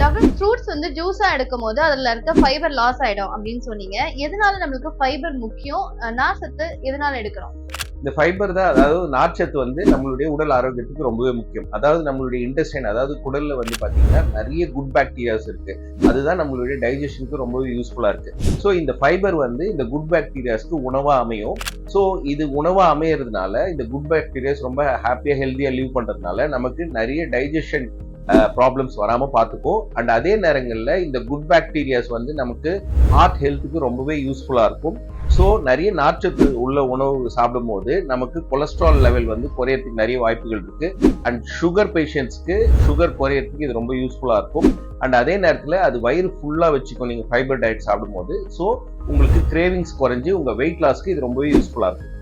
Doctor fruits வந்து ஜூஸா எடுக்கும்போது அதுல இருக்க ஃபைபர் லாஸ் ஆயிடும் அப்படின்னு சொன்னீங்க. எதனால நம்மளுக்கு ஃபைபர் முக்கியம்? நார்ச்சத்து எதனால எடுக்கிறோம்? இந்த ஃபைபர் தான், அதாவது நார்ச்சத்து வந்து நம்மளுடைய உடல் ஆரோக்கியத்துக்கு ரொம்பவே முக்கியம். அதாவது நம்மளுடைய இன்டெஸ்டைன், அதாவது குடல்ல வந்து பாத்தீங்கன்னா நிறைய குட் பாக்டீரியாஸ் இருக்கு. அதுதான் நம்மளுடைய டைஜஷனுக்கு ரொம்பவே யூஸ்ஃபுல்லா இருக்கு. ஸோ இந்த ஃபைபர் வந்து இந்த குட் பாக்டீரியாஸ்க்கு உணவா அமையும். ஸோ இது உணவா அமையறதுனால இந்த குட் பாக்டீரியாஸ் ரொம்ப ஹாப்பியா ஹெல்த்தியா லீவ் பண்றதுனால நமக்கு நிறைய டைஜஷன் ப்ராப்ளம்ஸ் வராம பார்த்துக்கும். அண்ட் அதே நேரங்களில் இந்த குட் பாக்டீரியாஸ் வந்து நமக்கு ஹார்ட் ஹெல்த்துக்கு ரொம்பவே யூஸ்ஃபுல்லா இருக்கும். ஸோ நிறைய நார்ச்சத்து உள்ள உணவு சாப்பிடும் போது நமக்கு கொலஸ்ட்ரால் லெவல் வந்து குறையறதுக்கு நிறைய வாய்ப்புகள் இருக்கு. அண்ட் சுகர் பேஷண்ட்ஸ்க்கு சுகர் குறையறதுக்கு இது ரொம்ப யூஸ்ஃபுல்லா இருக்கும். அண்ட் அதே நேரத்தில் அது வயிறு ஃபுல்லா வச்சுக்கும் நீங்க ஃபைபர் டயட் சாப்பிடும் போது. ஸோ உங்களுக்கு கிரேவிங்ஸ் குறைஞ்சு உங்க வெயிட் லாஸ்க்கு இது ரொம்பவே யூஸ்ஃபுல்லா இருக்கும்.